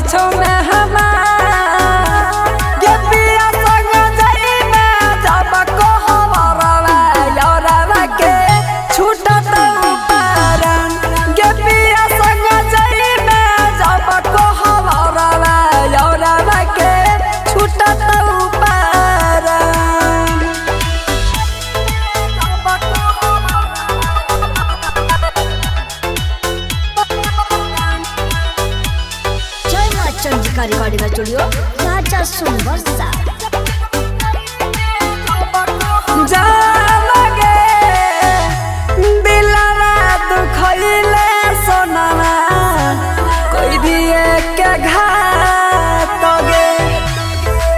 पछो में हमार गे पिया संग जाई में जब को हवरवा यौरवा के छूटत ऊपरन गे पिया संग जाई में जब को हवरवा यौरवा के छूटत रिकॉर्डिंग स्टूडियो राजा सुनबरसा जा लगे दिलवा दुखइले सोनावा कोई दिए के घात गे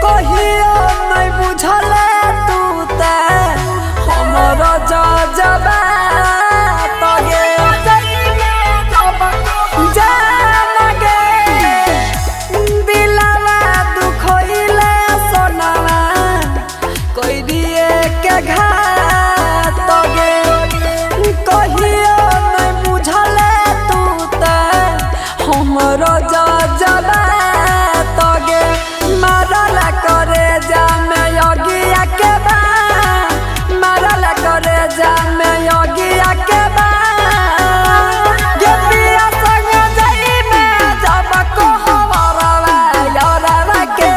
कहियो नहीं बुझले तू ते हमर जजबा तगे जा लगे दिलवा दुखइले सोनावा कोई दिए के घात गे कहियो नहीं बुझले तू ते हमर जजबा तगे मारल करे जा में योगिया के बा मारल करे जा में योगिया के बा गे पिया संग जाई में जब को हवरवा यौरवा के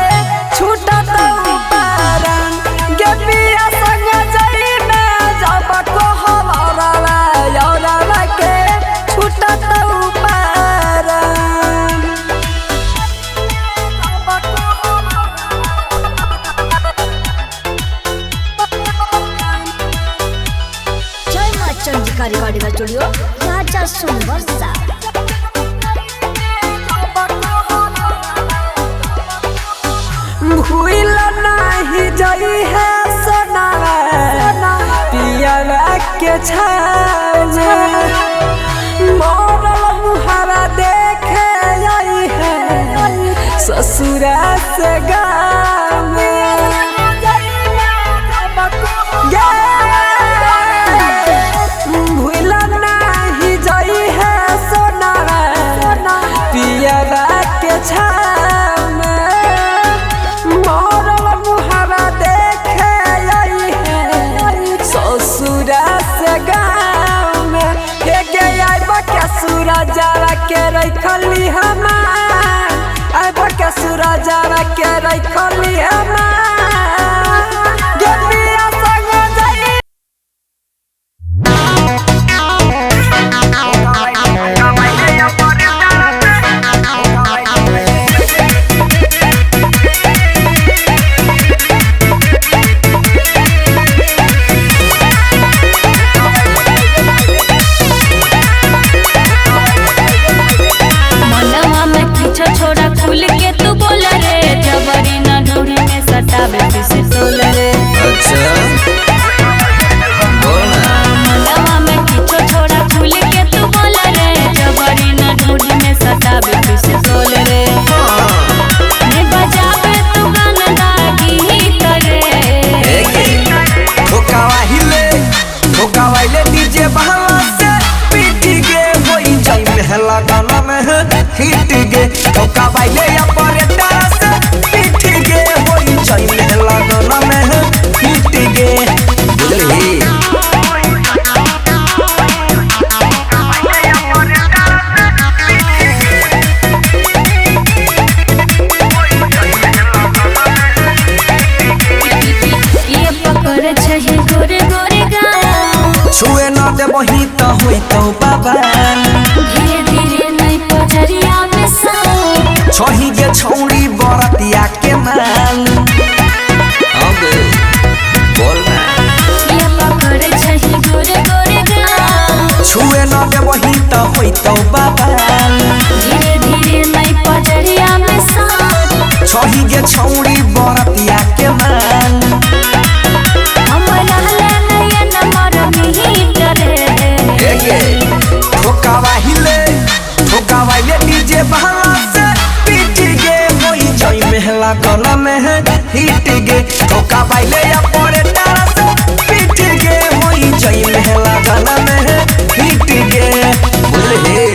छूटत ऊपरन गे पिया संग जाई में जब को हवरवा यौरवा के छूटत ऊपरन जय मां चंद्रिका रिकॉर्डिंग स्टूडियो राजा सुनबरसा भूल नहीं जाई है सोनावा पियवा के छाव मोरल मुहावा देखे आई है ससुरा से गाँव भूल नहीं जाई है सोनावा पियवा के छाव मोरल मुहावा देखे आई है ससुरा से गाँव में के आइब के सूरजवा के रखली हमार आइब के सूरजवा के रखली हमार गे पिया संग जाई मनवा में किछो छोड़ा खुल के तू बोल रे जबरी ना ढूंढी में सटावे किसे तोल रे मनवा में किछो छोड़ा खुल के तू बोल रे जबरी ना ढूंढी में सटावे किसे तोल रे ने बजावे तू गाना गीत रे ठोकावाइले डीजे बहला से पीटी गे होई जाई महला गाना में हिट गे ठोकावाइले ऑपरेटर से पीटी गे होई जाई महला गाना में हिट गे बुझली ये पकड़ छही गोरे गोरे गाँव छुए न देबही त होई तो बाबा धीरे धीरे नहीं पजरिया में सो छही गे छौड़ी बरतिया के माल अबे बोल ना ये पकड़ छही गोरे गोरे गाँव छुए न देबही त होई तो बाबा धीरे धीरे नहीं पजरिया में सो छही गे छौड़ी बरतिया के माल हमरा नया नंबर मिहिट रे एगे ठोकावाइले डीजे बहला से पीटी गे होई जाई महला गाना में हिट गे ठोकावाइले ऑपरेटर से पीटी गे होई जाई महला गाना में हिट गे बुझले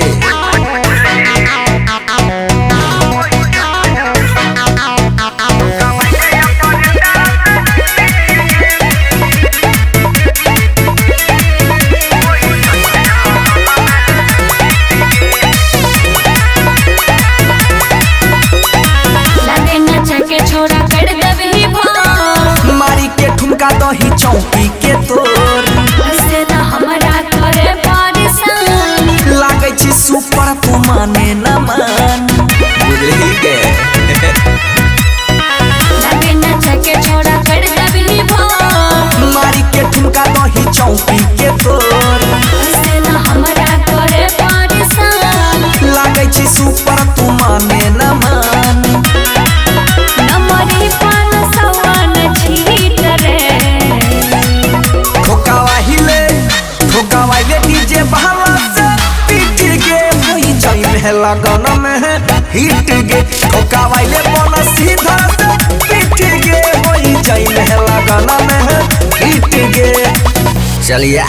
चलिए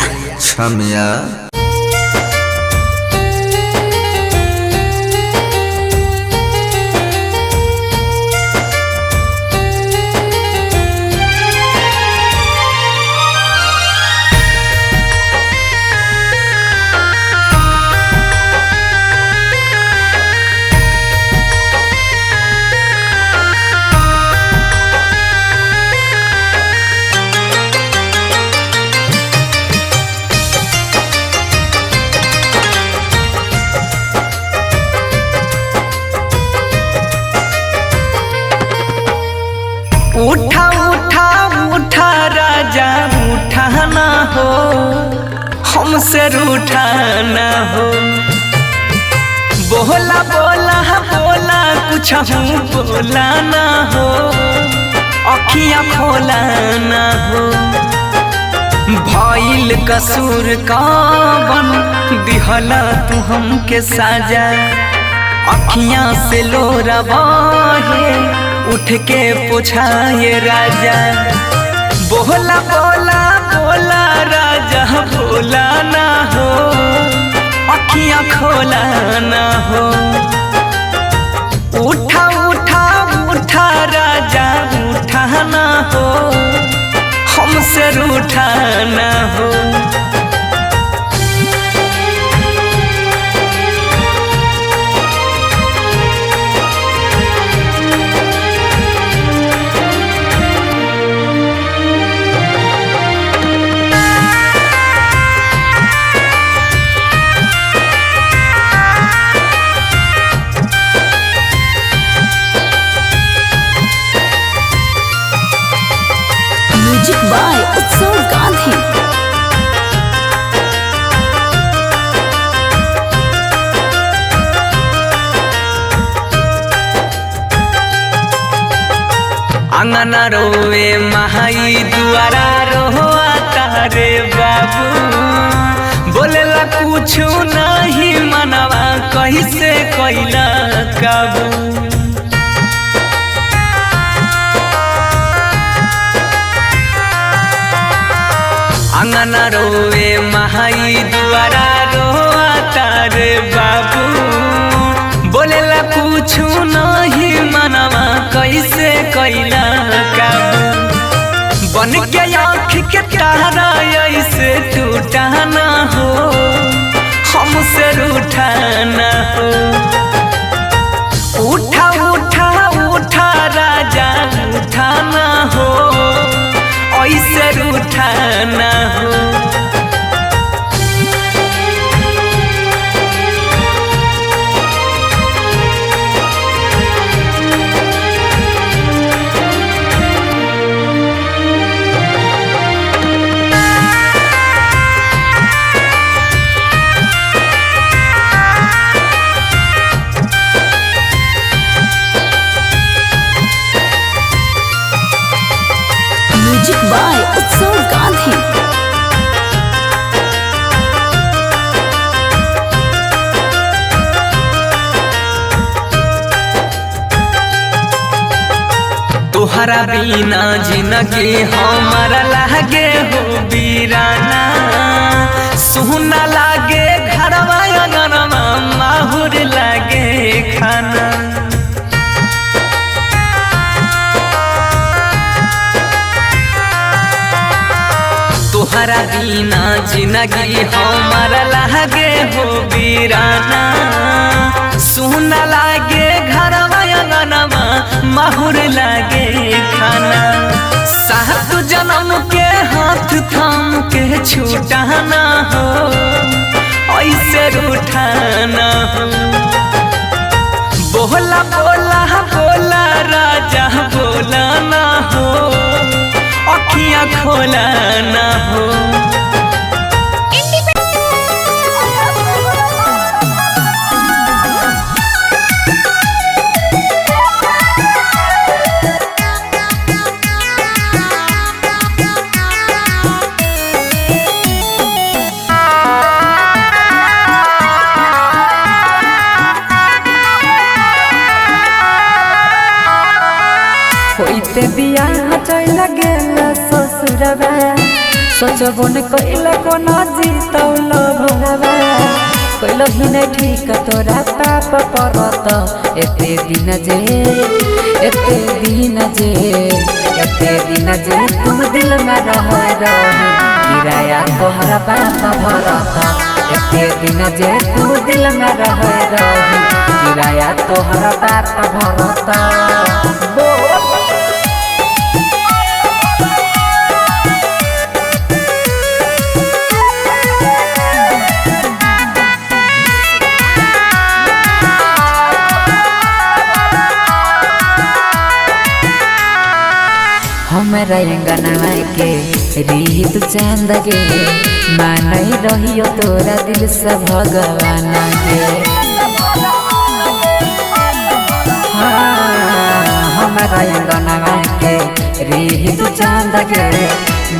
छमिया उठा उठा उठा राजा उठा ना हो हमसे रूठा ना हो बोला बोला बोला कुछ बोला ना हो अखियाँ खोला ना हो भइल कसूर कवन दिहला तू हमके साजा अखियाँ से लोरा बहे उठ के पूछाए राजा बोला बोला बोला राजा बोला ना हो अखियाँ खोला ना हो उठा उठा उठा राजा उठा ना हो हमसे रूठा ना हो म्यूजिक बाय उत्सव गांधी। अंगना रोवे महाई दुआरा रोआ तारे बाबू बोलेला कुछ नहीं मनवा कैसे कैला काबू अंगना रोवे महाई दुआरा रोआ तारे बाबू बोलेला कुछ नहीं मनवा कैसे कैला काबू बन के आँख के तारा ऐसे टूटा ना हो हमसे रूठा ना हो उठा उठा उठा राजा उठा ना हो ऐसे रूठा ना हो म्यूजिक बाय उत्सव गांधी। तोहरा बिना जिंदगी हमारा लागे हो बीराना सुना लागे घरवा अंगनवा माहुर लागे खाना तोहरा बिना जिंदगी हमारा लागे हो बीराना सुना लागे घरवा अंगनवा माहुर लागे खाना सात जन्म के हाथ थाम के छूटा ना हो ऐसे रूठा ना हो बोला बोला बोला राजा बोला ना हो अखियाँ खोला ना हो होइते बियाह चल गेल ससुरवा सोचबो न कइला कोना जीतौल भगवा कइल ही नहीं ठीक तोरा पाप परत एते दिन जे तू दिल में रह रही किराया तोहरा पाप भरत एते दिन जे तू दिल में रह रही किराया तोहरा पाप भरत हमरा अंगनवा के रीत चांद गे मानई रहियो तोरा दिल से भगवान गे हमरा अंगनवा के रीत चांद गे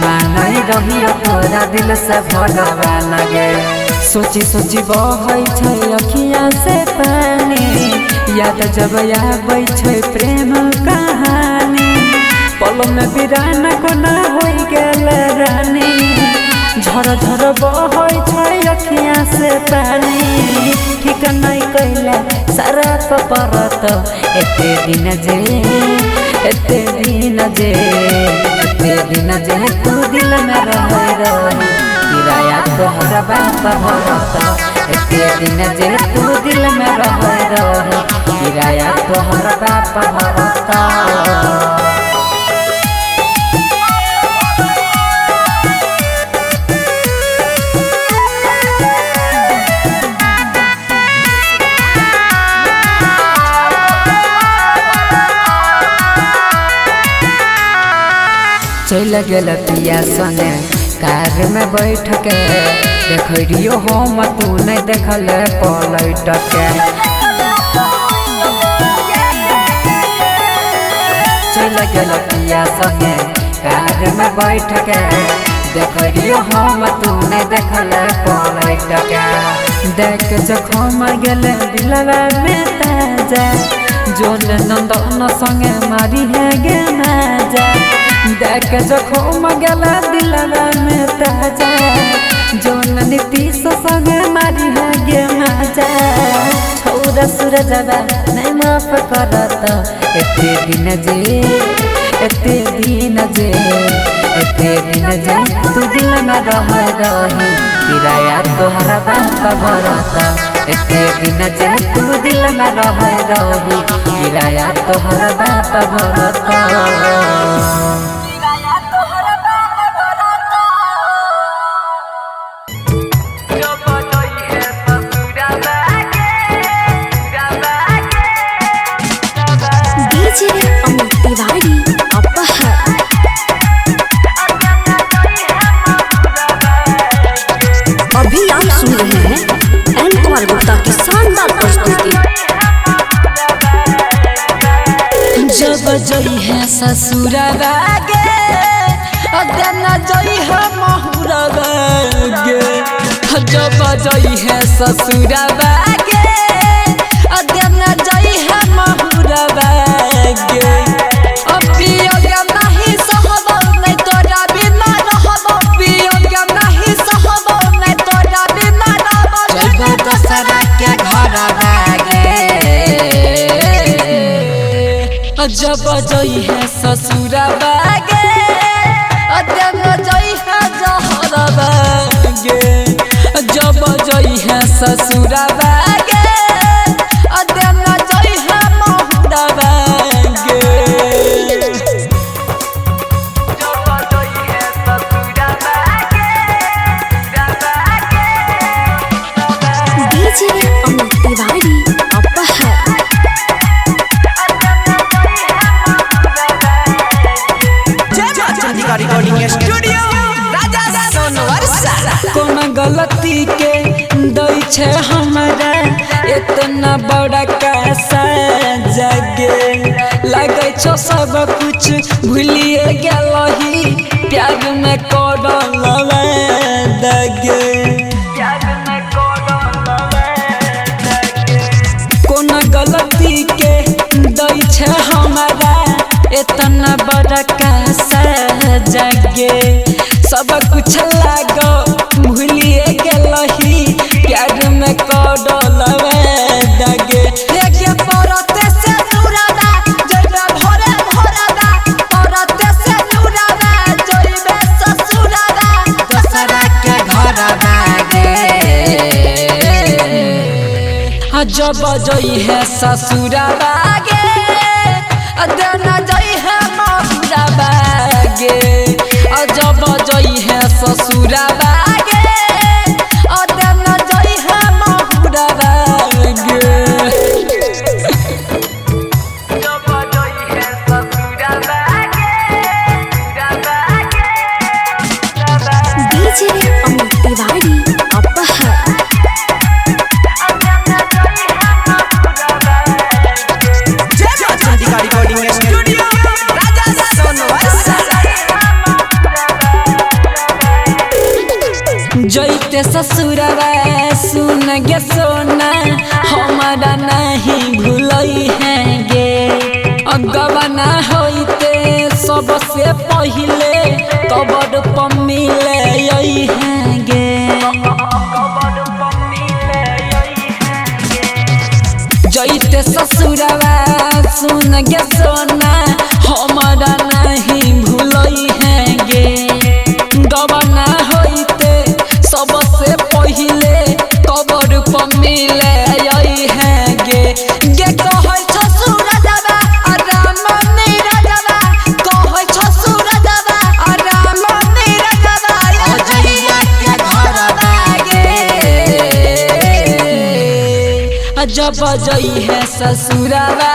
मानई रहियो तोरा दिल से भगवान गे सोची सोची बहै छै अखियाँ से पानी याद जब आबै छै प्रेम कहानी पल में बिराना कोना होई गेल रानी झर झर बहै छै अखियाँ से पानी ठीक नहीं कैला सारा परत एते दिन जे तू दिल में रह रही किराया तोहरा बाप भरत एते दिन जे तू दिल में रह रही किराया तोहरा बाप भरत चल गेल पिया संगे कार में बैठ के देखियो हम तू नहीं देखल पलट के चल गेल पिया संगे कार में बैठ के देखियो हम तू नहीं देखल पलट के देख जखम गेल दिलवा में ताजा जोन नंदन संगे मारी है गे माजा देख जखम गला दिलवा में ताजा जोन नीतीश संगे मारी है गे माजा छौरा सूरजवा नहीं माफ करत एते दिन जे तू दिल में रह रही किराया तोहरा बाप भरत एते दिन जे तू दिल में रह रही किराया तोहरा बाप भरत अभी आप सुन रहे हैं एन कुमार गुप्ता की शानदार प्रस्तुति। जब जई है ससुरवा गे अदना जई है महुरवा गे जब जई है ससुरवा गे अदना जई है महुरवा गे अपियो गे नहीं सहब नहीं तोरा बिना रहब पियो गे नहीं सहब नहीं तोरा बिना रहब जब दसरा के घर भागे जब जई है ससुरवा गे अदना जई है जहरवा गे जब जई है ससुरवा गे अदना जई है महुरवा गे जब जई है ससुरवा गे डीजे अमित तिवारी अपहर रिकॉर्डिंग स्टूडियो राजा सोनवर्षा कोन गलती के दई छे हमरा इतना बड़ा कैसा जगे लगे छो सब कुछ भूलिए गेलही प्यार में कोडल दगे कोन गलती के दई छे हमरा इतना बड़ा कैसा जगे सब कुछ जब जई है ससुराबा गे देना जई है महुराबा गे जब जई है ससुराबा गे देना जई है महुराबा गे डीजे अमित तिवारी अपहर रिकॉर्डिंग स्टूडियो राजा जैते ससुरवा सुन गे सोना हमारा नहीं भूलई है गे गबना होइते सबसे पहिले कबर पर मिले है गे जैते ससुरवा सुन गे सोना हमारा नहीं भूलई है गे गबना होइते सबसे पहिले कबर पर मिले है गे गे कहै ससुर जाबा आराम नहीं राजाबा कहै ससुर जाबा आराम नहीं राजाबा अजइया के घर बागे जब जई है ससुराबा